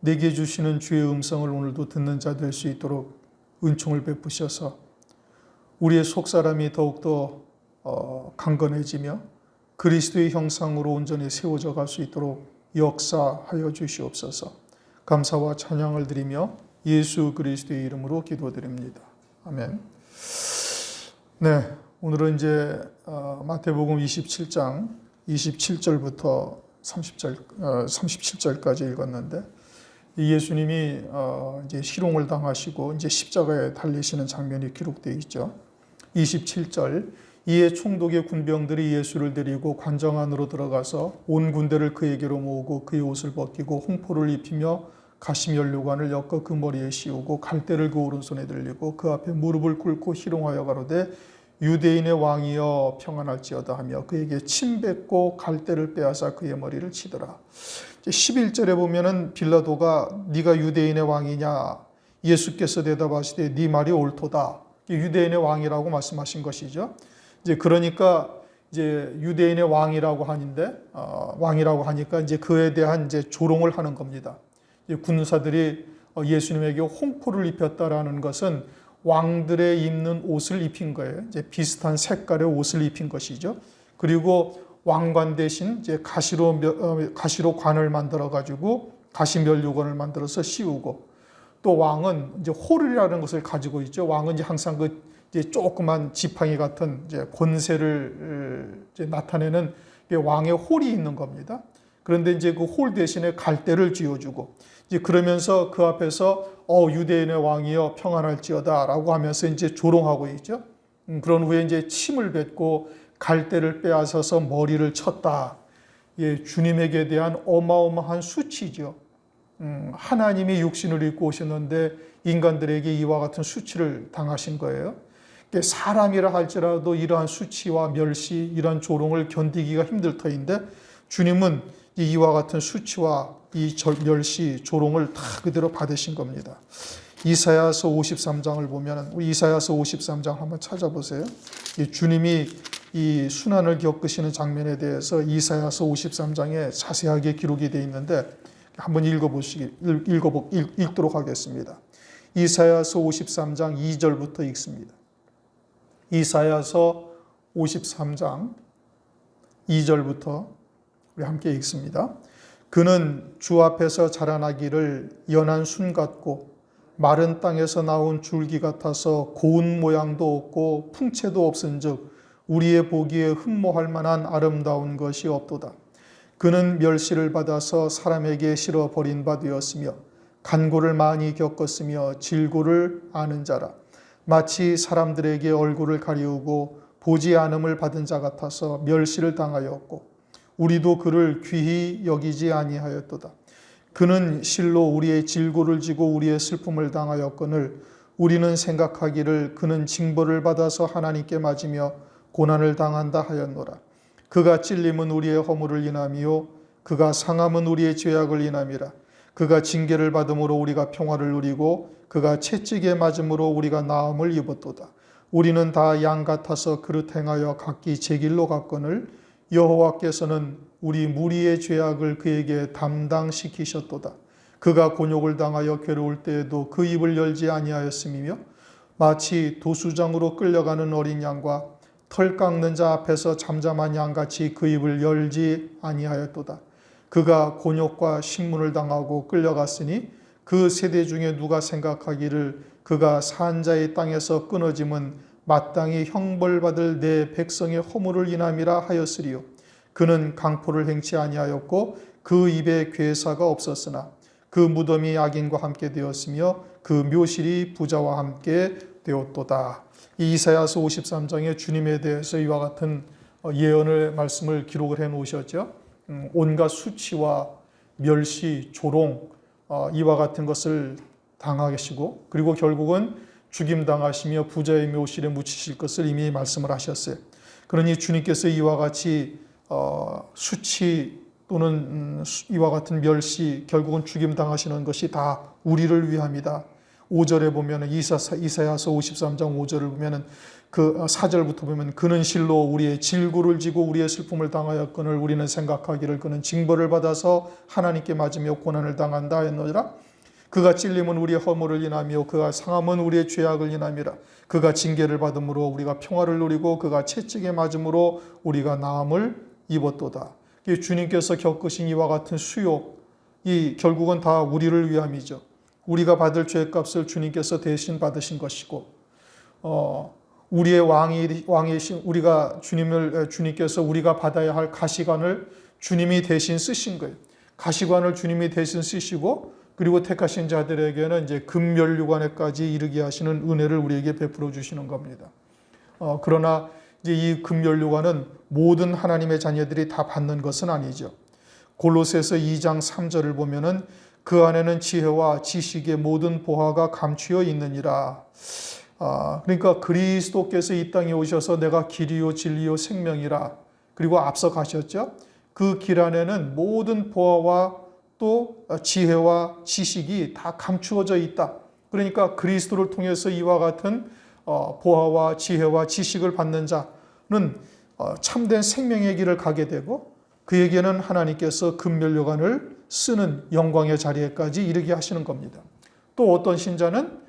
내게 주시는 주의 음성을 오늘도 듣는 자 될 수 있도록 은총을 베푸셔서 우리의 속사람이 더욱더 강건해지며 그리스도의 형상으로 온전히 세워져 갈 수 있도록 역사하여 주시옵소서. 감사와 찬양을 드리며 예수 그리스도의 이름으로 기도드립니다. 아멘. 네, 오늘은 이제 마태복음 27장 27절부터 37절까지 읽었는데, 예수님이 이제 희롱을 당하시고 이제 십자가에 달리시는 장면이 기록되어 있죠. 27절, 이에 총독의 군병들이 예수를 데리고 관정 안으로 들어가서 온 군대를 그에게로 모으고 그의 옷을 벗기고 홍포를 입히며 가시면류관을 엮어 그 머리에 씌우고 갈대를 그 오른손에 들리고 그 앞에 무릎을 꿇고 희롱하여 가로되 유대인의 왕이여 평안할지어다 하며 그에게 침 뱉고 갈대를 빼앗아 그의 머리를 치더라. 11절에 보면은 빌라도가 네가 유대인의 왕이냐, 예수께서 대답하시되 네 말이 옳도다. 유대인의 왕이라고 말씀하신 것이죠. 이제 그러니까 이제 유대인의 왕이라고 하니까 이제 그에 대한 이제 조롱을 하는 겁니다. 군사들이 예수님에게 홍포를 입혔다라는 것은 왕들의 입는 옷을 입힌 거예요. 이제 비슷한 색깔의 옷을 입힌 것이죠. 그리고 왕관 대신 이제 가시로 관을 만들어 가지고 가시면류관을 만들어서 씌우고, 또 왕은 이제 홀이라는 것을 가지고 있죠. 왕은 이제 항상 그 이제 조그만 지팡이 같은 이제 권세를 이제 나타내는 왕의 홀이 있는 겁니다. 그런데 이제 그 홀 대신에 갈대를 쥐어주고, 이제 그러면서 그 앞에서 유대인의 왕이여 평안할지어다라고 하면서 이제 조롱하고 있죠. 그런 후에 이제 침을 뱉고 갈대를 빼앗아서 머리를 쳤다. 예, 주님에게 대한 어마어마한 수치죠. 하나님이 육신을 입고 오셨는데 인간들에게 이와 같은 수치를 당하신 거예요. 사람이라 할지라도 이러한 수치와 멸시, 이러한 조롱을 견디기가 힘들 터인데, 주님은 이와 같은 수치와 이 멸시, 조롱을 다 그대로 받으신 겁니다. 이사야서 53장을 보면, 이사야서 53장 한번 찾아보세요. 주님이 이 순환을 겪으시는 장면에 대해서 이사야서 53장에 자세하게 기록이 되어 있는데, 한번 읽도록 하겠습니다. 이사야서 53장 2절부터 읽습니다. 이사야서 53장 2절부터 우리 함께 읽습니다. 그는 주 앞에서 자라나기를 연한 순 같고 마른 땅에서 나온 줄기 같아서 고운 모양도 없고 풍채도 없은즉 우리의 보기에 흠모할 만한 아름다운 것이 없도다. 그는 멸시를 받아서 사람에게 실어 버린 바 되었으며 간고를 많이 겪었으며 질고를 아는 자라. 마치 사람들에게 얼굴을 가리우고 보지 않음을 받은 자 같아서 멸시를 당하였고 우리도 그를 귀히 여기지 아니하였도다. 그는 실로 우리의 질고를 지고 우리의 슬픔을 당하였거늘 우리는 생각하기를 그는 징벌을 받아서 하나님께 맞으며 고난을 당한다 하였노라. 그가 찔림은 우리의 허물을 인함이요 그가 상함은 우리의 죄악을 인함이라. 그가 징계를 받음으로 우리가 평화를 누리고 그가 채찍에 맞음으로 우리가 나음을 입었도다. 우리는 다 양 같아서 그릇 행하여 각기 제 길로 갔거늘 여호와께서는 우리 무리의 죄악을 그에게 담당시키셨도다. 그가 곤욕을 당하여 괴로울 때에도 그 입을 열지 아니하였음이며 마치 도수장으로 끌려가는 어린 양과 털 깎는 자 앞에서 잠잠한 양같이 그 입을 열지 아니하였도다. 그가 곤욕과 신문을 당하고 끌려갔으니 그 세대 중에 누가 생각하기를 그가 산 자의 땅에서 끊어짐은 마땅히 형벌받을 내 백성의 허물을 인함이라 하였으리요. 그는 강포를 행치 아니하였고 그 입에 괴사가 없었으나 그 무덤이 악인과 함께 되었으며 그 묘실이 부자와 함께 되었도다. 이사야서 53장에 주님에 대해서 이와 같은 예언의 말씀을 기록을 해 놓으셨죠. 온갖 수치와 멸시, 조롱 이와 같은 것을 당하시고 그리고 결국은 죽임당하시며 부자의 묘실에 묻히실 것을 이미 말씀을 하셨어요. 그러니 주님께서 이와 같이 수치 또는 이와 같은 멸시, 결국은 죽임당하시는 것이 다 우리를 위함이다. 5절에 보면은 이사야서 53장 5절을 보면은 그 4절부터 보면 그는 실로 우리의 질고를 지고 우리의 슬픔을 당하였거늘 우리는 생각하기를 그는 징벌을 받아서 하나님께 맞으며 고난을 당한다 했노니라. 그가 찔림은 우리의 허물을 인하며 그가 상함은 우리의 죄악을 인함이라. 그가 징계를 받음으로 우리가 평화를 누리고 그가 채찍에 맞음으로 우리가 나음을 입었도다. 주님께서 겪으신 이와 같은 수욕, 이 결국은 다 우리를 위함이죠. 우리가 받을 죄값을 주님께서 대신 받으신 것이고, 우리의 왕이신 주님께서 우리가 받아야 할 가시관을 주님이 대신 쓰신 거예요. 가시관을 주님이 대신 쓰시고, 그리고 택하신 자들에게는 이제 금면류관에까지 이르게 하시는 은혜를 우리에게 베풀어 주시는 겁니다. 그러나 이제 이 금면류관은 모든 하나님의 자녀들이 다 받는 것은 아니죠. 골로새서 2장 3절을 보면은 그 안에는 지혜와 지식의 모든 보화가 감추어 있느니라. 그러니까 그리스도께서 이 땅에 오셔서 내가 길이요 진리요 생명이라. 그리고 앞서 가셨죠. 그 길 안에는 모든 보화와 또 지혜와 지식이 다 감추어져 있다. 그러니까 그리스도를 통해서 이와 같은 보화와 지혜와 지식을 받는 자는 참된 생명의 길을 가게 되고 그에게는 하나님께서 금면류관을 쓰는 영광의 자리에까지 이르게 하시는 겁니다. 또 어떤 신자는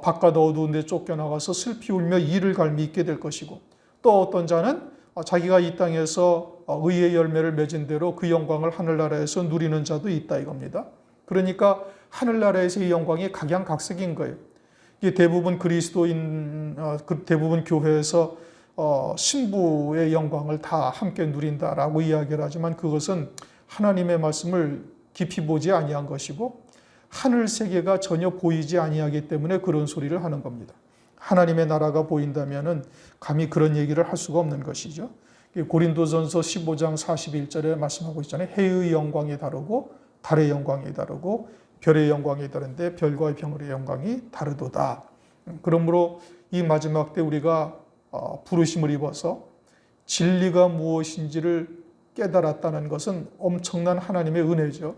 바깥 어두운 데 쫓겨나가서 슬피 울며 이를 갈미 있게 될 것이고 또 어떤 자는 자기가 이 땅에서 의의 열매를 맺은 대로 그 영광을 하늘나라에서 누리는 자도 있다 이겁니다. 그러니까 하늘나라에서의 영광이 각양각색인 거예요. 이게 대부분 대부분 교회에서 신부의 영광을 다 함께 누린다라고 이야기를 하지만 그것은 하나님의 말씀을 깊이 보지 아니한 것이고 하늘 세계가 전혀 보이지 아니하기 때문에 그런 소리를 하는 겁니다. 하나님의 나라가 보인다면은 감히 그런 얘기를 할 수가 없는 것이죠. 고린도전서 15장 41절에 말씀하고 있잖아요. 해의 영광이 다르고 달의 영광이 다르고 별의 영광이 다른데 별과 별의 영광이 다르도다. 그러므로 이 마지막 때 우리가 부르심을 입어서 진리가 무엇인지를 깨달았다는 것은 엄청난 하나님의 은혜죠.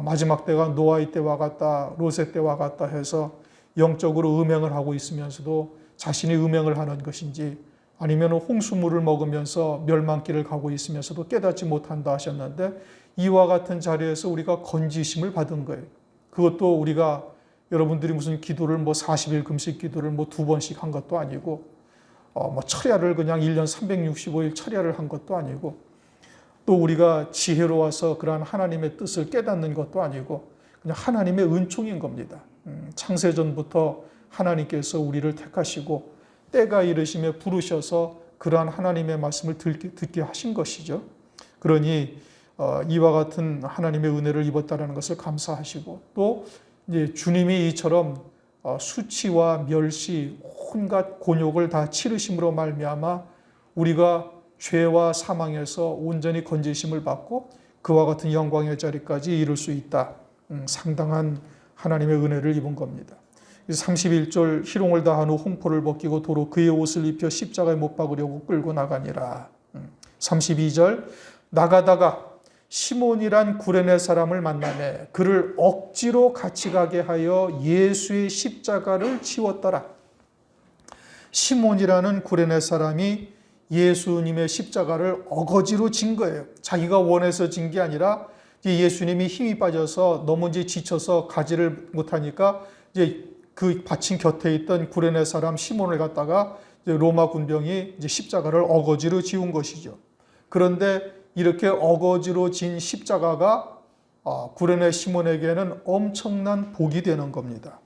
마지막 때가 노아의 때와 같다, 롯의 때와 같다 해서 영적으로 음행을 하고 있으면서도 자신이 음행을 하는 것인지 아니면 홍수물을 먹으면서 멸망길을 가고 있으면서도 깨닫지 못한다 하셨는데 이와 같은 자리에서 우리가 건지심을 받은 거예요. 그것도 우리가 여러분들이 무슨 기도를 40일 금식 기도를 2번씩 한 것도 아니고 철야를 그냥 1년 365일 철야를 한 것도 아니고 또 우리가 지혜로워서 그러한 하나님의 뜻을 깨닫는 것도 아니고 그냥 하나님의 은총인 겁니다. 창세전부터 하나님께서 우리를 택하시고 때가 이르심에 부르셔서 그러한 하나님의 말씀을 듣게 하신 것이죠. 그러니 이와 같은 하나님의 은혜를 입었다는 것을 감사하시고 또 이제 주님이 이처럼 수치와 멸시 온갖 곤욕을 다 치르심으로 말미암아 우리가 죄와 사망에서 온전히 건지심을 받고 그와 같은 영광의 자리까지 이룰 수 있다. 상당한 하나님의 은혜를 입은 겁니다. 31절 희롱을 다한 후 홍포를 벗기고 도로 그의 옷을 입혀 십자가에 못 박으려고 끌고 나가니라. 32절 나가다가 시몬이란 구레네 사람을 만나매 그를 억지로 같이 가게 하여 예수의 십자가를 치웠더라. 시몬이라는 구레네 사람이 예수님의 십자가를 어거지로 진 거예요. 자기가 원해서 진 게 아니라 예수님이 힘이 빠져서 너무 이제 지쳐서 가지를 못하니까 이제 그 받친 곁에 있던 구레네 사람 시몬을 갖다가 이제 로마 군병이 이제 십자가를 어거지로 지운 것이죠. 그런데 이렇게 어거지로 진 십자가가 구레네 시몬에게는 엄청난 복이 되는 겁니다.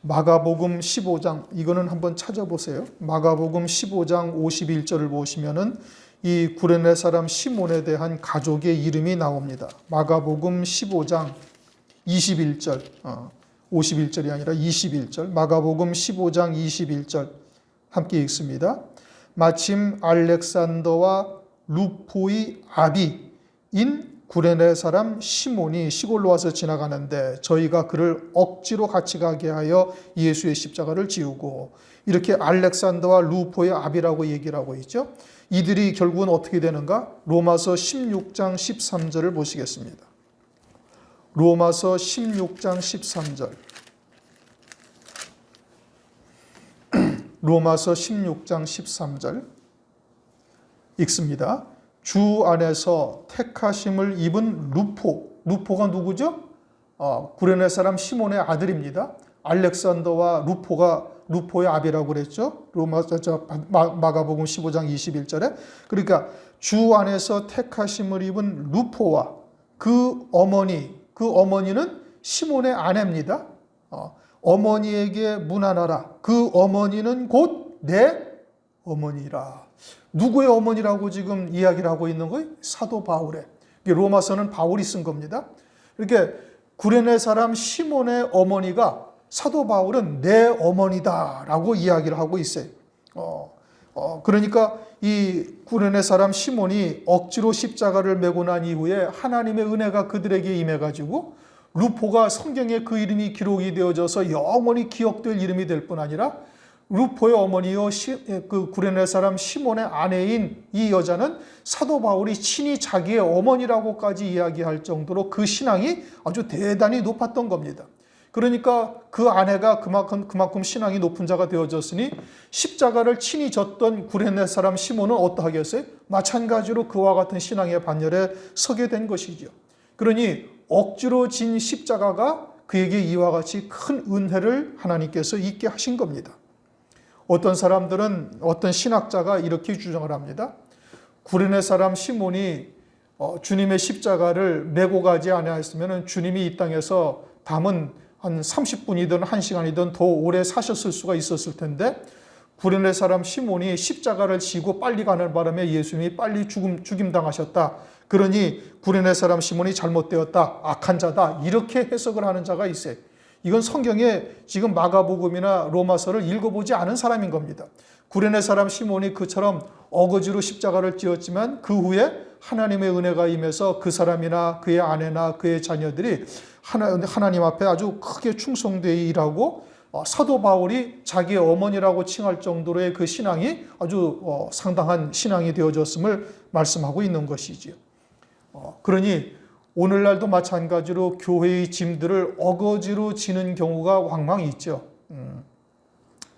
마가복음 15장 이거는 한번 찾아보세요. 마가복음 15장 51절을 보시면은 이 구레네 사람 시몬에 대한 가족의 이름이 나옵니다. 마가복음 15장 21절 51절이 아니라 21절 마가복음 15장 21절 함께 읽습니다. 마침 알렉산더와 루포의 아비인 구레네 사람 시몬이 시골로 와서 지나가는데 저희가 그를 억지로 같이 가게 하여 예수의 십자가를 지우고 이렇게 알렉산더와 루포의 아비라고 얘기를 하고 있죠. 이들이 결국은 어떻게 되는가? 로마서 16장 13절을 보시겠습니다. 로마서 16장 13절 로마서 16장 13절 읽습니다. 주 안에서 택하심을 입은 루포가 누구죠? 구레네 사람 시몬의 아들입니다. 알렉산더와 루포의 아비라고 그랬죠. 마가복음 15장 21절에. 그러니까 주 안에서 택하심을 입은 루포와 그 어머니는 시몬의 아내입니다. 어머니에게 문안하라. 그 어머니는 곧 내 어머니라. 누구의 어머니라고 지금 이야기를 하고 있는 거예요? 사도 바울의. 로마서는 바울이 쓴 겁니다. 이렇게 구레네 사람 시몬의 어머니가 사도 바울은 내 어머니다라고 이야기를 하고 있어요. 그러니까 이 구레네 사람 시몬이 억지로 십자가를 메고 난 이후에 하나님의 은혜가 그들에게 임해가지고 루포가 성경에 그 이름이 기록이 되어져서 영원히 기억될 이름이 될 뿐 아니라 루포의 어머니요 그 구레네 사람 시몬의 아내인 이 여자는 사도 바울이 친히 자기의 어머니라고까지 이야기할 정도로 그 신앙이 아주 대단히 높았던 겁니다. 그러니까 그 아내가 그만큼 신앙이 높은 자가 되어졌으니 십자가를 친히 졌던 구레네 사람 시몬은 어떠하겠어요? 마찬가지로 그와 같은 신앙의 반열에 서게 된 것이죠. 그러니 억지로 진 십자가가 그에게 이와 같이 큰 은혜를 하나님께서 있게 하신 겁니다. 어떤 사람들은 어떤 신학자가 이렇게 주장을 합니다. 구레네 사람 시몬이 주님의 십자가를 메고 가지 아니하였으면 주님이 이 땅에서 담은 한 30분이든 1시간이든 더 오래 사셨을 수가 있었을 텐데 구레네 사람 시몬이 십자가를 지고 빨리 가는 바람에 예수님이 빨리 죽임당하셨다. 그러니 구레네 사람 시몬이 잘못되었다. 악한 자다. 이렇게 해석을 하는 자가 있어요. 이건 성경에 지금 마가복음이나 로마서를 읽어보지 않은 사람인 겁니다. 구레네 사람 시몬이 그처럼 어거지로 십자가를 지었지만 그 후에 하나님의 은혜가 임해서 그 사람이나 그의 아내나 그의 자녀들이 하나님 앞에 아주 크게 충성되어 일하고 사도 바울이 자기의 어머니라고 칭할 정도로의 그 신앙이 아주 상당한 신앙이 되어졌음을 말씀하고 있는 것이지요. 그러니 오늘날도 마찬가지로 교회의 짐들을 어거지로 지는 경우가 왕왕 있죠.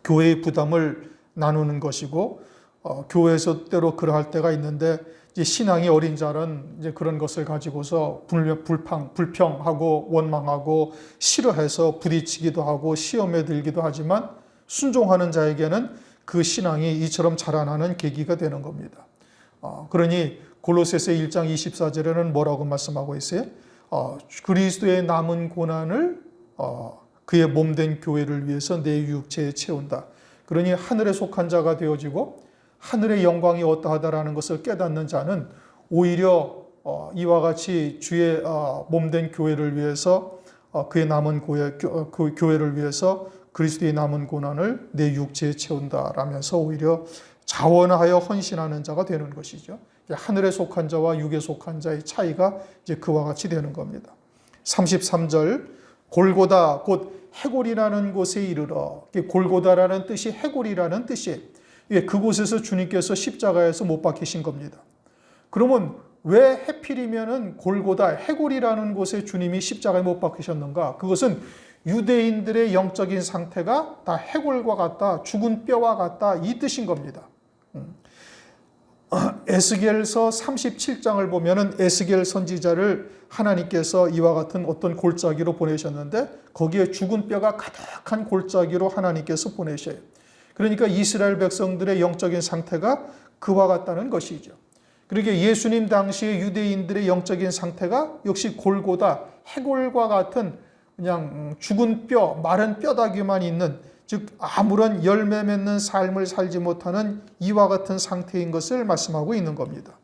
교회의 부담을 나누는 것이고 교회에서 때로 그러할 때가 있는데 이제 신앙이 어린 자는 이제 그런 것을 가지고서 불평하고 원망하고 싫어해서 부딪히기도 하고 시험에 들기도 하지만 순종하는 자에게는 그 신앙이 이처럼 자라나는 계기가 되는 겁니다. 그러니 골로새서 1장 24절에는 뭐라고 말씀하고 있어요? 그리스도의 남은 고난을 그의 몸된 교회를 위해서 내 육체에 채운다. 그러니 하늘에 속한 자가 되어지고 하늘의 영광이 어떠하다라는 것을 깨닫는 자는 오히려 이와 같이 주의 몸된 교회를 위해서 그의 남은 그 교회를 위해서 그리스도의 남은 고난을 내 육체에 채운다라면서 오히려 자원하여 헌신하는 자가 되는 것이죠. 하늘에 속한 자와 육에 속한 자의 차이가 이제 그와 같이 되는 겁니다. 33절 골고다 곧 해골이라는 곳에 이르러. 골고다라는 뜻이 해골이라는 뜻이에요. 그곳에서 주님께서 십자가에서 못 박히신 겁니다. 그러면 왜 해필이면은 골고다 해골이라는 곳에 주님이 십자가에 못 박히셨는가? 그것은 유대인들의 영적인 상태가 다 해골과 같다, 죽은 뼈와 같다 이 뜻인 겁니다. 에스겔서 37장을 보면은 에스겔 선지자를 하나님께서 이와 같은 어떤 골짜기로 보내셨는데 거기에 죽은 뼈가 가득한 골짜기로 하나님께서 보내셔요. 그러니까 이스라엘 백성들의 영적인 상태가 그와 같다는 것이죠. 그러니까 예수님 당시의 유대인들의 영적인 상태가 역시 골고다 해골과 같은 그냥 죽은 뼈, 마른 뼈다귀만 있는, 즉 아무런 열매 맺는 삶을 살지 못하는 이와 같은 상태인 것을 말씀하고 있는 겁니다.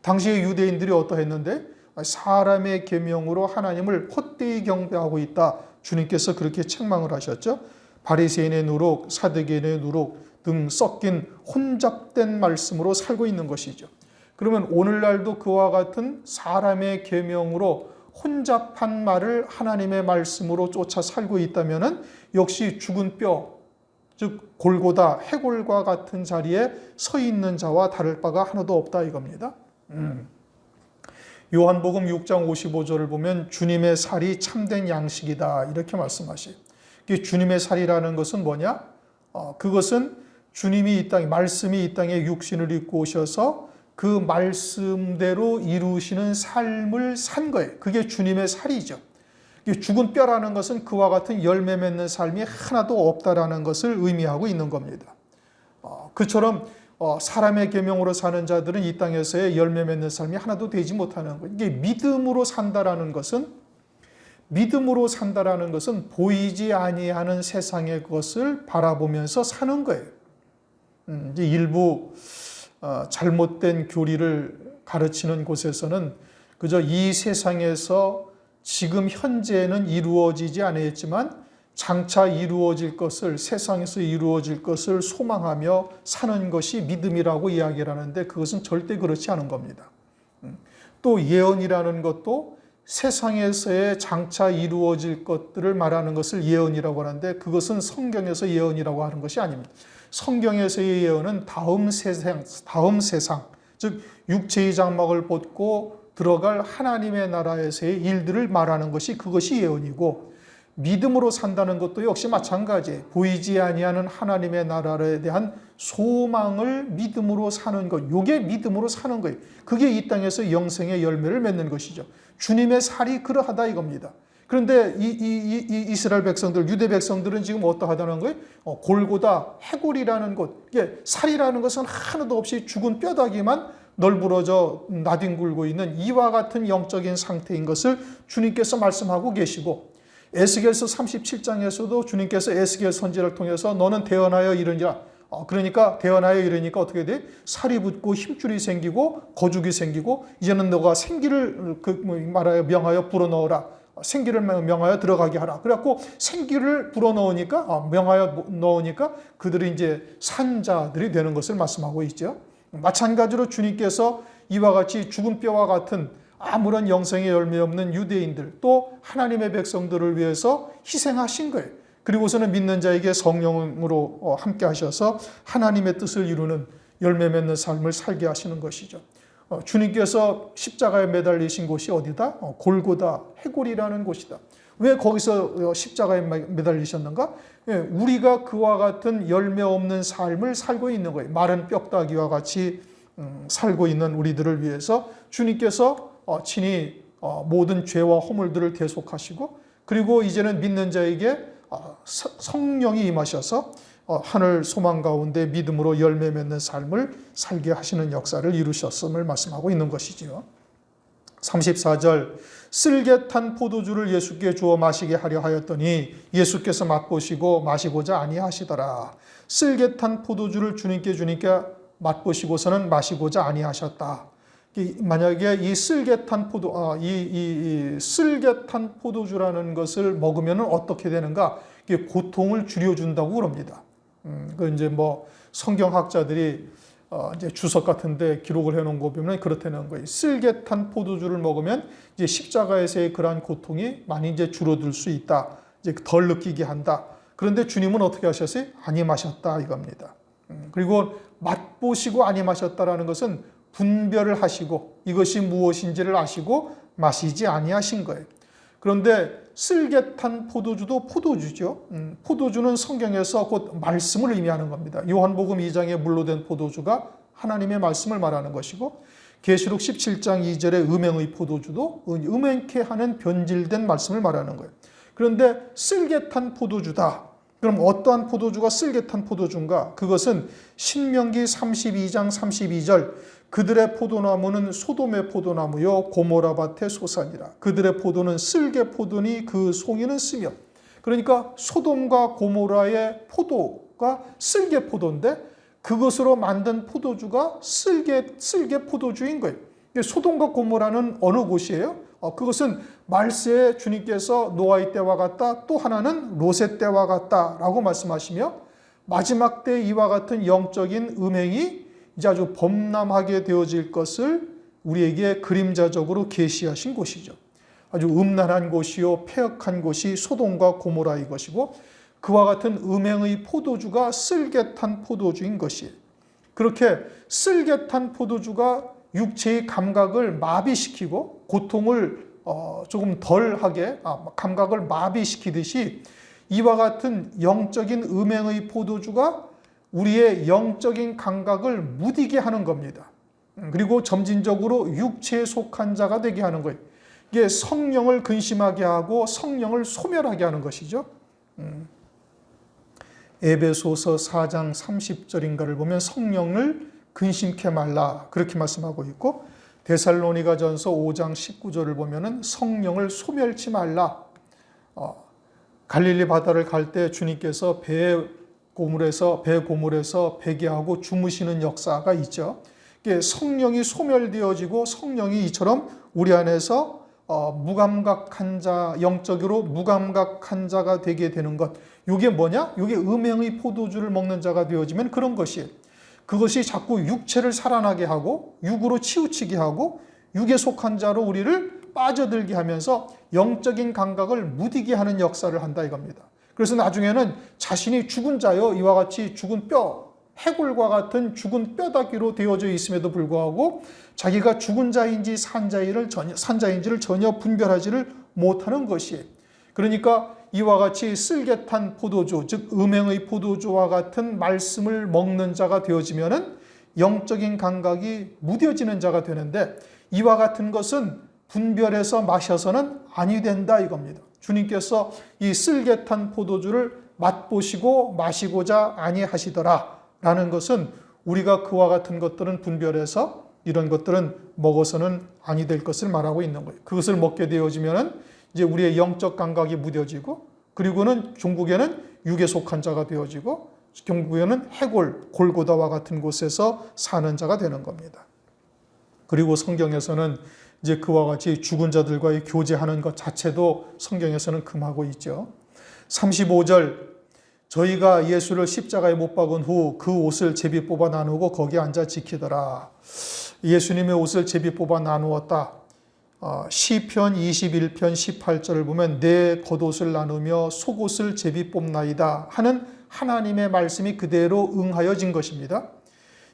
당시의 유대인들이 어떠했는데 사람의 계명으로 하나님을 헛되이 경배하고 있다. 주님께서 그렇게 책망을 하셨죠. 바리새인의 누룩, 사두개인의 누룩 등 섞인 혼잡된 말씀으로 살고 있는 것이죠. 그러면 오늘날도 그와 같은 사람의 계명으로 혼잡한 말을 하나님의 말씀으로 쫓아 살고 있다면 역시 죽은 뼈, 즉 골고다 해골과 같은 자리에 서 있는 자와 다를 바가 하나도 없다 이겁니다. 요한복음 6장 55절을 보면 주님의 살이 참된 양식이다 이렇게 말씀하셔요. 주님의 살이라는 것은 뭐냐? 그것은 주님이 이 땅에, 말씀이 이 땅에 육신을 입고 오셔서 그 말씀대로 이루시는 삶을 산 거예요. 그게 주님의 살이죠. 죽은 뼈라는 것은 그와 같은 열매 맺는 삶이 하나도 없다라는 것을 의미하고 있는 겁니다. 그처럼 사람의 계명으로 사는 자들은 이 땅에서의 열매 맺는 삶이 하나도 되지 못하는 거예요. 이게 믿음으로 산다라는 것은 보이지 아니하는 세상의 것을 바라보면서 사는 거예요. 이제 일부 잘못된 교리를 가르치는 곳에서는 그저 이 세상에서 지금 현재는 이루어지지 않았지만 장차 이루어질 것을, 세상에서 이루어질 것을 소망하며 사는 것이 믿음이라고 이야기를 하는데 그것은 절대 그렇지 않은 겁니다. 또 예언이라는 것도 세상에서의 장차 이루어질 것들을 말하는 것을 예언이라고 하는데 그것은 성경에서 예언이라고 하는 것이 아닙니다. 성경에서의 예언은 다음 세상, 즉 육체의 장막을 벗고 들어갈 하나님의 나라에서의 일들을 말하는 것이 그것이 예언이고, 믿음으로 산다는 것도 역시 마찬가지예요. 보이지 아니하는 하나님의 나라에 대한 소망을 믿음으로 사는 것, 이게 믿음으로 사는 거예요. 그게 이 땅에서 영생의 열매를 맺는 것이죠. 주님의 살이 그러하다 이겁니다. 그런데 이 이스라엘 백성들, 유대 백성들은 지금 어떠하다는 거예요? 골고다 해골이라는 곳, 이게 살이라는 것은 하나도 없이 죽은 뼈다귀만 널브러져 나뒹굴고 있는 이와 같은 영적인 상태인 것을 주님께서 말씀하고 계시고, 에스겔서 37장에서도 주님께서 에스겔 선지자를 통해서 너는 대언하여 이르니라. 그러니까 대언하여 이르니까 어떻게 돼? 살이 붙고 힘줄이 생기고 거죽이 생기고 이제는 너가 생기를 명하여 불어넣어라. 생기를 명하여 들어가게 하라. 그래갖고 생기를 불어넣으니까 명하여 넣으니까 그들이 이제 산자들이 되는 것을 말씀하고 있죠. 마찬가지로 주님께서 이와 같이 죽은 뼈와 같은 아무런 영생의 열매 없는 유대인들 또 하나님의 백성들을 위해서 희생하신 거예요. 그리고서는 믿는 자에게 성령으로 함께 하셔서 하나님의 뜻을 이루는 열매 맺는 삶을 살게 하시는 것이죠. 주님께서 십자가에 매달리신 곳이 어디다? 골고다 해골이라는 곳이다. 왜 거기서 십자가에 매달리셨는가? 우리가 그와 같은 열매 없는 삶을 살고 있는 거예요. 마른 뼈다귀와 같이 살고 있는 우리들을 위해서 주님께서 친히 모든 죄와 허물들을 대속하시고, 그리고 이제는 믿는 자에게 성령이 임하셔서 하늘 소망 가운데 믿음으로 열매 맺는 삶을 살게 하시는 역사를 이루셨음을 말씀하고 있는 것이지요. 34절, 쓸개 탄 포도주를 예수께 주어 마시게 하려 하였더니 예수께서 맛보시고 마시고자 아니하시더라. 쓸개 탄 포도주를 주님께 주니까 맛보시고서는 마시고자 아니하셨다. 만약에 이 쓸개탄 포도주라는 것을 먹으면 어떻게 되는가? 이게 고통을 줄여준다고 그럽니다. 그 이제 뭐 성경학자들이 이제 주석 같은데 기록을 해놓은 거 보면 그렇다는 거예요. 쓸개탄 포도주를 먹으면 이제 십자가에서의 그러한 고통이 많이 이제 줄어들 수 있다. 이제 덜 느끼게 한다. 그런데 주님은 어떻게 하셨어요? 아니 마셨다 이겁니다. 그리고 맛보시고 아니 마셨다라는 것은 분별을 하시고 이것이 무엇인지를 아시고 마시지 아니하신 거예요. 그런데 쓸개탄 포도주도 포도주죠. 포도주는 성경에서 곧 말씀을 의미하는 겁니다. 요한복음 2장에 물로 된 포도주가 하나님의 말씀을 말하는 것이고, 계시록 17장 2절의 음행의 포도주도 음행케 하는 변질된 말씀을 말하는 거예요. 그런데 쓸개탄 포도주다. 그럼 어떠한 포도주가 쓸개탄 포도주인가? 그것은 신명기 32장 32절, 그들의 포도나무는 소돔의 포도나무요 고모라 밭의 소산이라. 그들의 포도는 쓸개 포도니 그 송이는 쓰며. 그러니까 소돔과 고모라의 포도가 쓸개 포도인데 그것으로 만든 포도주가 쓸개 포도주인 거예요. 소돔과 고모라는 어느 곳이에요? 그것은 말세에 주님께서 노아의 때와 같다, 또 하나는 롯의 때와 같다라고 말씀하시며, 마지막 때 이와 같은 영적인 음행이 이제 아주 범람하게 되어질 것을 우리에게 그림자적으로 계시하신 곳이죠. 아주 음란한 곳이요 폐역한 곳이 소돔과 고모라의 것이고, 그와 같은 음행의 포도주가 쓸개탄 포도주인 것이에요. 그렇게 쓸개탄 포도주가 육체의 감각을 마비시키고 고통을 조금 덜하게 감각을 마비시키듯이 이와 같은 영적인 음행의 포도주가 우리의 영적인 감각을 무디게 하는 겁니다. 그리고 점진적으로 육체에 속한 자가 되게 하는 거예요. 이게 성령을 근심하게 하고 성령을 소멸하게 하는 것이죠. 에베소서 4장 30절인가를 보면 성령을 근심케 말라 그렇게 말씀하고 있고, 데살로니가전서 5장 19절을 보면은 성령을 소멸치 말라. 갈릴리 바다를 갈 때 주님께서 배 고물에서 베개하고 주무시는 역사가 있죠. 성령이 소멸되어지고 성령이 이처럼 우리 안에서 무감각한 자, 영적으로 무감각한 자가 되게 되는 것. 이게 뭐냐? 이게 음행의 포도주를 먹는 자가 되어지면 그런 것이에요. 그것이 자꾸 육체를 살아나게 하고 육으로 치우치게 하고 육에 속한 자로 우리를 빠져들게 하면서 영적인 감각을 무디게 하는 역사를 한다 이겁니다. 그래서 나중에는 자신이 죽은 자요, 이와 같이 죽은 뼈, 해골과 같은 죽은 뼈다귀로 되어져 있음에도 불구하고 자기가 죽은 자인지 산 자인지를 전혀 분별하지를 못하는 것이에요. 그러니까 이와 같이 쓸개탄 포도주, 즉 음행의 포도주와 같은 말씀을 먹는 자가 되어지면은 영적인 감각이 무뎌지는 자가 되는데, 이와 같은 것은 분별해서 마셔서는 아니 된다 이겁니다. 주님께서 이 쓸개탄 포도주를 맛보시고 마시고자 아니하시더라 라는 것은 우리가 그와 같은 것들은 분별해서 이런 것들은 먹어서는 아니 될 것을 말하고 있는 거예요. 그것을 먹게 되어지면은 이제 우리의 영적 감각이 무뎌지고, 그리고는 종국에는 육에 속한 자가 되어지고, 결국에는 해골, 골고다와 같은 곳에서 사는 자가 되는 겁니다. 그리고 성경에서는 이제 그와 같이 죽은 자들과의 교제하는 것 자체도 성경에서는 금하고 있죠. 35절, 저희가 예수를 십자가에 못 박은 후 그 옷을 제비 뽑아 나누고 거기에 앉아 지키더라. 예수님의 옷을 제비 뽑아 나누었다. 시편 21편 18절을 보면 내 겉옷을 나누며 속옷을 제비 뽑나이다 하는 하나님의 말씀이 그대로 응하여진 것입니다.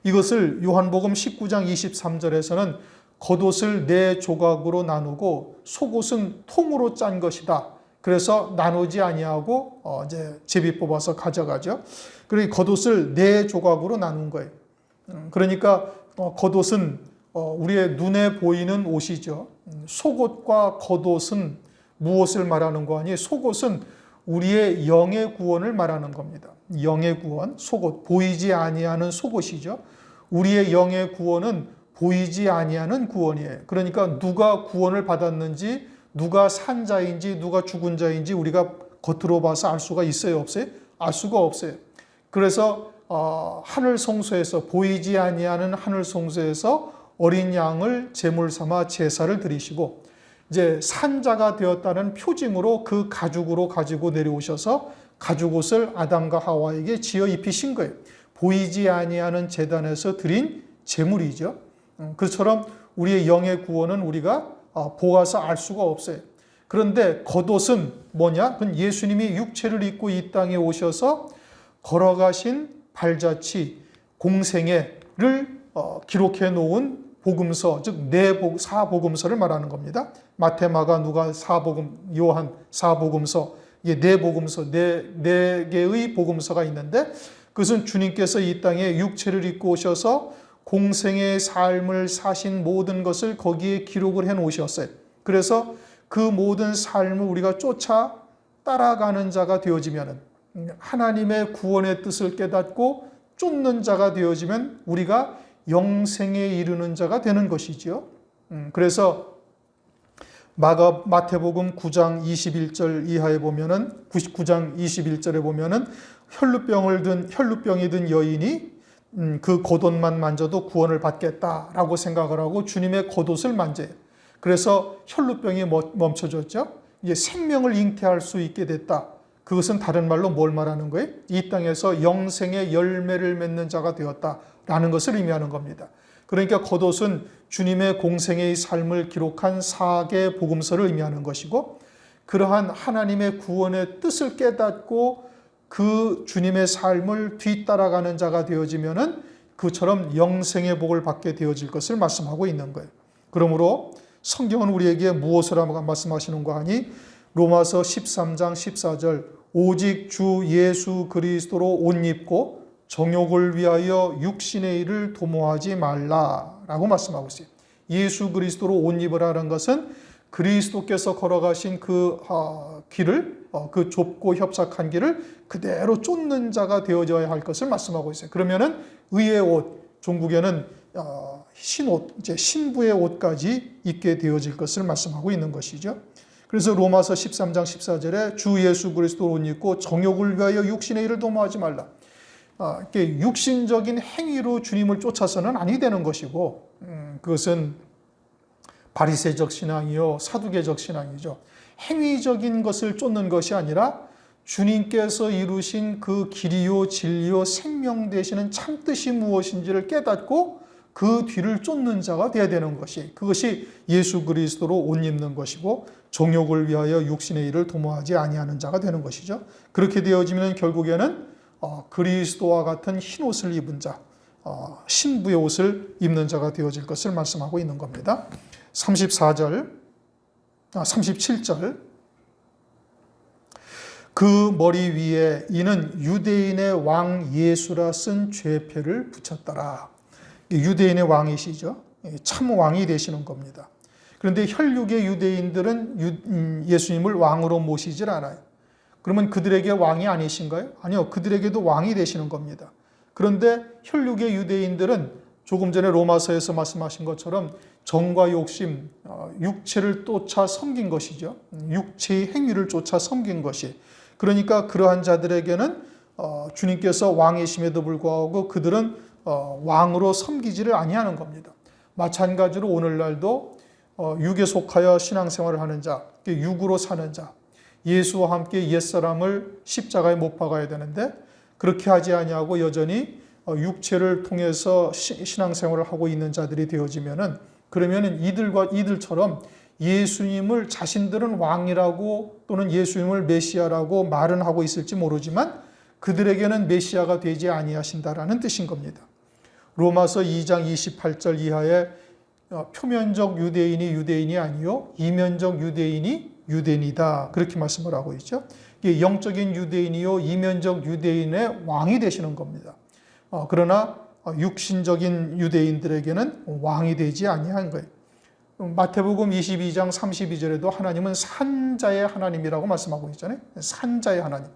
이것을 요한복음 19장 23절에서는 겉옷을 네 조각으로 나누고 속옷은 통으로 짠 것이다. 그래서 나누지 아니하고 이제 제비 뽑아서 가져가죠. 그리고 겉옷을 네 조각으로 나눈 거예요. 그러니까 겉옷은 우리의 눈에 보이는 옷이죠. 속옷과 겉옷은 무엇을 말하는 거 아니? 속옷은 우리의 영의 구원을 말하는 겁니다. 영의 구원, 속옷, 보이지 아니하는 속옷이죠. 우리의 영의 구원은 보이지 아니하는 구원이에요. 그러니까 누가 구원을 받았는지, 누가 산 자인지, 누가 죽은 자인지 우리가 겉으로 봐서 알 수가 있어요, 없어요? 알 수가 없어요. 그래서 하늘 성소에서, 보이지 아니하는 하늘 성소에서 어린 양을 제물 삼아 제사를 드리시고, 이제 산자가 되었다는 표징으로 그 가죽으로 가지고 내려오셔서 가죽옷을 아담과 하와에게 지어 입히신 거예요. 보이지 아니하는 제단에서 드린 제물이죠. 그처럼 우리의 영의 구원은 우리가 보아서 알 수가 없어요. 그런데 겉옷은 뭐냐? 그건 예수님이 육체를 입고 이 땅에 오셔서 걸어가신 발자취, 공생애를 기록해 놓은 복음서, 즉 사복음서를 말하는 겁니다. 마태, 마가, 누가, 사복음, 요한 사복음서, 이게 네 복음서, 네 개의 복음서가 있는데, 그것은 주님께서 이 땅에 육체를 입고 오셔서 공생의 삶을 사신 모든 것을 거기에 기록을 해 놓으셨어요. 그래서 그 모든 삶을 우리가 쫓아 따라가는 자가 되어지면, 하나님의 구원의 뜻을 깨닫고 쫓는 자가 되어지면 우리가 영생에 이르는 자가 되는 것이지요. 그래서 마태복음 9장 21절 이하에 보면은, 9장 21절에 보면은 혈루병이 든 여인이 그 겉옷만 만져도 구원을 받겠다라고 생각을 하고 주님의 겉옷을 만져요. 그래서 혈루병이 멈춰졌죠. 이제 생명을 잉태할 수 있게 됐다. 그것은 다른 말로 뭘 말하는 거예요? 이 땅에서 영생의 열매를 맺는 자가 되었다라는 것을 의미하는 겁니다. 그러니까 겉옷은 주님의 공생의 삶을 기록한 4개 복음서를 의미하는 것이고, 그러한 하나님의 구원의 뜻을 깨닫고 그 주님의 삶을 뒤따라가는 자가 되어지면은 그처럼 영생의 복을 받게 되어질 것을 말씀하고 있는 거예요. 그러므로 성경은 우리에게 무엇을 말씀하시는가 하니, 로마서 13장 14절 오직 주 예수 그리스도로 옷 입고 정욕을 위하여 육신의 일을 도모하지 말라라고 말씀하고 있어요. 예수 그리스도로 옷 입으라는 것은 그리스도께서 걸어가신 그 길을, 그 좁고 협착한 길을 그대로 쫓는 자가 되어져야 할 것을 말씀하고 있어요. 그러면은 의의 옷, 종국에는 흰옷, 이제 신부의 옷까지 입게 되어질 것을 말씀하고 있는 것이죠. 그래서 로마서 13장 14절에 주 예수 그리스도 옷 입고 정욕을 위하여 육신의 일을 도모하지 말라. 이렇게 육신적인 행위로 주님을 쫓아서는 아니 되는 것이고, 그것은 바리새적 신앙이요 사두개적 신앙이죠. 행위적인 것을 쫓는 것이 아니라 주님께서 이루신 그 길이요 진리요 생명 되시는 참뜻이 무엇인지를 깨닫고 그 뒤를 쫓는 자가 되어야 되는 것이, 그것이 예수 그리스도로 옷 입는 것이고 정욕을 위하여 육신의 일을 도모하지 아니하는 자가 되는 것이죠. 그렇게 되어지면 결국에는 그리스도와 같은 흰 옷을 입은 자, 신부의 옷을 입는 자가 되어질 것을 말씀하고 있는 겁니다. 37절 그 머리 위에 이는 유대인의 왕 예수라 쓴 죄패를 붙였더라. 유대인의 왕이시죠. 참 왕이 되시는 겁니다. 그런데 혈육의 유대인들은 예수님을 왕으로 모시질 않아요. 그러면 그들에게 왕이 아니신가요? 아니요. 그들에게도 왕이 되시는 겁니다. 그런데 혈육의 유대인들은 조금 전에 로마서에서 말씀하신 것처럼 정과 욕심, 육체를 쫓아 섬긴 것이죠. 육체의 행위를 쫓아 섬긴 것이. 그러니까 그러한 자들에게는 주님께서 왕이심에도 불구하고 그들은 왕으로 섬기지를 아니하는 겁니다. 마찬가지로 오늘날도 육에 속하여 신앙생활을 하는 자, 육으로 사는 자, 예수와 함께 옛사람을 십자가에 못 박아야 되는데 그렇게 하지 아니하고 여전히 육체를 통해서 신앙생활을 하고 있는 자들이 되어지면은, 그러면은 이들처럼 예수님을 자신들은 왕이라고 또는 예수님을 메시아라고 말은 하고 있을지 모르지만 그들에게는 메시아가 되지 아니하신다라는 뜻인 겁니다. 로마서 2장 28절 이하에 표면적 유대인이 아니요 이면적 유대인이 유대인이다, 그렇게 말씀을 하고 있죠. 이게 영적인 유대인이요 이면적 유대인의 왕이 되시는 겁니다. 그러나 육신적인 유대인들에게는 왕이 되지 아니한 거예요. 마태복음 22장 32절에도 하나님은 산자의 하나님이라고 말씀하고 있잖아요. 산자의 하나님.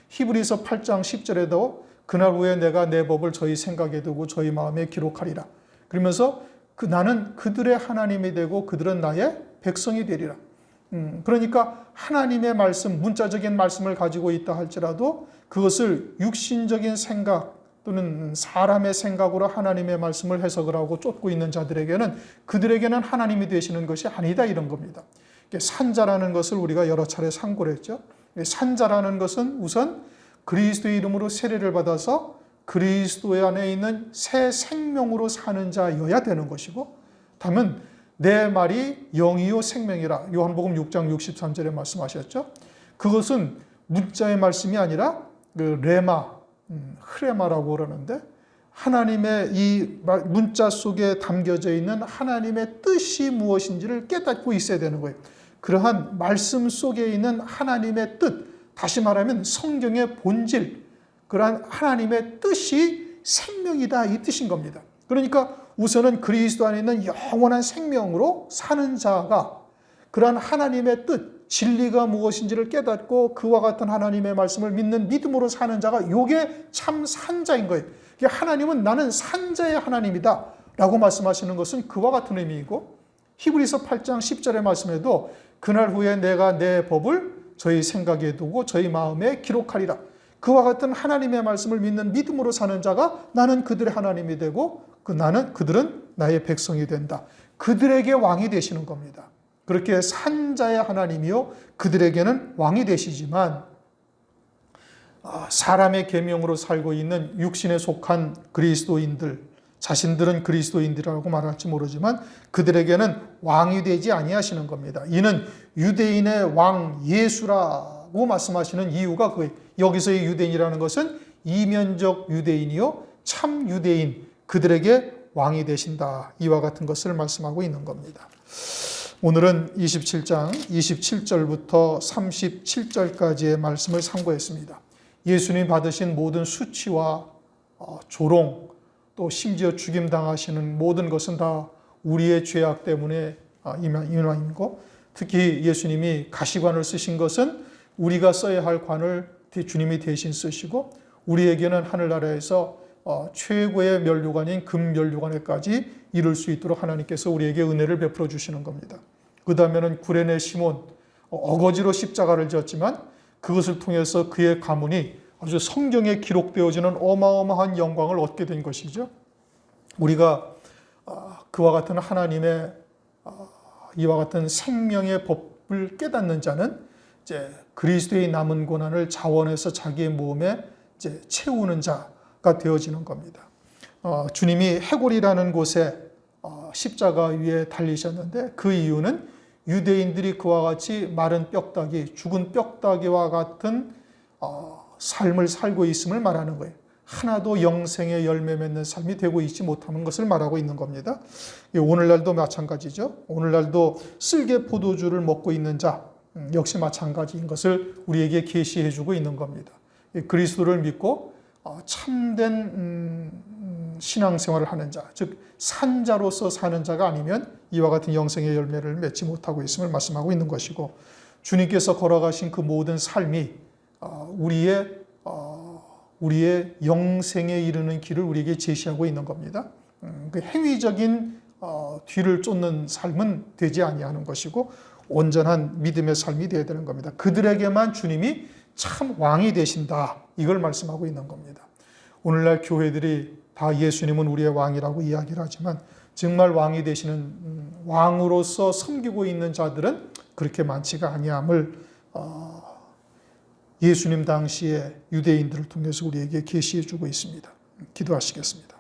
히브리서 8장 10절에도 그날 후에 내가 내 법을 저희 생각에 두고 저희 마음에 기록하리라. 그러면서 나는 그들의 하나님이 되고 그들은 나의 백성이 되리라. 그러니까 하나님의 말씀, 문자적인 말씀을 가지고 있다 할지라도 그것을 육신적인 생각 또는 사람의 생각으로 하나님의 말씀을 해석을 하고 쫓고 있는 자들에게는 그들에게는 하나님이 되시는 것이 아니다, 이런 겁니다. 산자라는 것을 우리가 여러 차례 상고를 했죠. 산자라는 것은 우선 그리스도의 이름으로 세례를 받아서 그리스도 안에 있는 새 생명으로 사는 자여야 되는 것이고, 다만 내 말이 영이요 생명이라 요한복음 6장 63절에 말씀하셨죠. 그것은 문자의 말씀이 아니라 그 레마, 흐레마라고 그러는데 하나님의 이 문자 속에 담겨져 있는 하나님의 뜻이 무엇인지를 깨닫고 있어야 되는 거예요. 그러한 말씀 속에 있는 하나님의 뜻, 다시 말하면 성경의 본질, 그러한 하나님의 뜻이 생명이다, 이 뜻인 겁니다. 그러니까 우선은 그리스도 안에 있는 영원한 생명으로 사는 자가 그러한 하나님의 뜻, 진리가 무엇인지를 깨닫고 그와 같은 하나님의 말씀을 믿는 믿음으로 사는 자가 이게 참 산자인 거예요. 하나님은 나는 산자의 하나님이다 라고 말씀하시는 것은 그와 같은 의미이고, 히브리서 8장 10절의 말씀에도 그날 후에 내가 내 법을 저희 생각에 두고 저희 마음에 기록하리라. 그와 같은 하나님의 말씀을 믿는 믿음으로 사는 자가 나는 그들의 하나님이 되고 그들은 나의 백성이 된다. 그들에게 왕이 되시는 겁니다. 그렇게 산자의 하나님이요 그들에게는 왕이 되시지만 사람의 계명으로 살고 있는 육신에 속한 그리스도인들, 자신들은 그리스도인들이라고 말할지 모르지만 그들에게는 왕이 되지 아니하시는 겁니다. 이는 유대인의 왕 예수라고 말씀하시는 이유가 그거예요. 여기서의 유대인이라는 것은 이면적 유대인이요 참 유대인, 그들에게 왕이 되신다, 이와 같은 것을 말씀하고 있는 겁니다. 오늘은 27장 27절부터 37절까지의 말씀을 상고했습니다. 예수님 받으신 모든 수치와 조롱, 또 심지어 죽임당하시는 모든 것은 다 우리의 죄악 때문에 임함이고, 특히 예수님이 가시관을 쓰신 것은 우리가 써야 할 관을 주님이 대신 쓰시고, 우리에게는 하늘나라에서 최고의 면류관인 금면류관에까지 이룰 수 있도록 하나님께서 우리에게 은혜를 베풀어 주시는 겁니다. 그 다음에는 구레네 시몬, 어거지로 십자가를 졌지만 그것을 통해서 그의 가문이 아주 성경에 기록되어지는 어마어마한 영광을 얻게 된 것이죠. 우리가 그와 같은 하나님의 이와 같은 생명의 법을 깨닫는 자는 이제 그리스도의 남은 고난을 자원해서 자기의 몸에 이제 채우는 자가 되어지는 겁니다. 주님이 해골이라는 곳에 십자가 위에 달리셨는데 그 이유는 유대인들이 그와 같이 마른 뼈다귀, 죽은 뼈다귀와 같은 삶을 살고 있음을 말하는 거예요. 하나도 영생의 열매 맺는 삶이 되고 있지 못하는 것을 말하고 있는 겁니다. 오늘날도 마찬가지죠. 오늘날도 쓸개 포도주를 먹고 있는 자 역시 마찬가지인 것을 우리에게 계시해 주고 있는 겁니다. 그리스도를 믿고 참된 신앙생활을 하는 자, 즉 산자로서 사는 자가 아니면 이와 같은 영생의 열매를 맺지 못하고 있음을 말씀하고 있는 것이고, 주님께서 걸어가신 그 모든 삶이 우리의 영생에 이르는 길을 우리에게 제시하고 있는 겁니다. 그 행위적인 뒤를 쫓는 삶은 되지 아니하는 것이고 온전한 믿음의 삶이 되어야 되는 겁니다. 그들에게만 주님이 참 왕이 되신다, 이걸 말씀하고 있는 겁니다. 오늘날 교회들이 다 예수님은 우리의 왕이라고 이야기를 하지만 정말 왕이 되시는 왕으로서 섬기고 있는 자들은 그렇게 많지가 아니함을 예수님 당시에 유대인들을 통해서 우리에게 계시해 주고 있습니다. 기도하시겠습니다.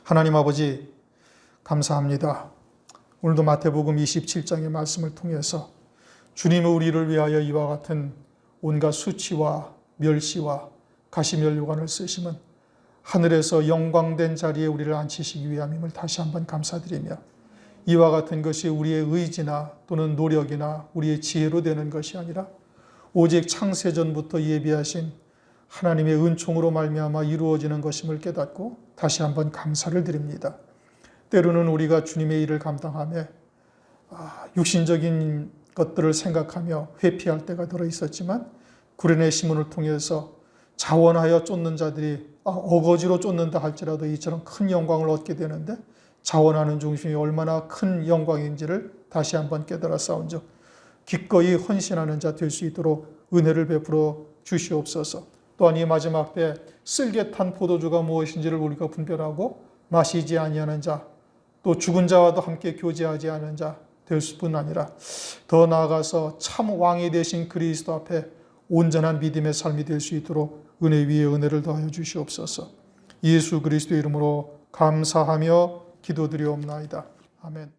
하나님 아버지, 감사합니다. 오늘도 마태복음 27장의 말씀을 통해서 주님이 우리를 위하여 이와 같은 온갖 수치와 멸시와 가시면류관을 쓰시면 하늘에서 영광된 자리에 우리를 앉히시기 위함임을 다시 한번 감사드리며, 이와 같은 것이 우리의 의지나 또는 노력이나 우리의 지혜로 되는 것이 아니라 오직 창세전부터 예비하신 하나님의 은총으로 말미암아 이루어지는 것임을 깨닫고 다시 한번 감사를 드립니다. 때로는 우리가 주님의 일을 감당하며 육신적인 것들을 생각하며 회피할 때가 들어 있었지만, 구레네 시몬을 통해서 자원하여 쫓는 자들이 어거지로 쫓는다 할지라도 이처럼 큰 영광을 얻게 되는데, 자원하는 중심이 얼마나 큰 영광인지를 다시 한번 깨달아 싸운즉 기꺼이 헌신하는 자 될 수 있도록 은혜를 베풀어 주시옵소서. 또한 이 마지막 때 쓸개 탄 포도주가 무엇인지를 우리가 분별하고 마시지 아니하는 자, 또 죽은 자와도 함께 교제하지 않은 자 될 뿐 아니라 더 나아가서 참 왕이 되신 그리스도 앞에 온전한 믿음의 삶이 될 수 있도록 은혜 위에 은혜를 더하여 주시옵소서. 예수 그리스도의 이름으로 감사하며 기도드리옵나이다. 아멘.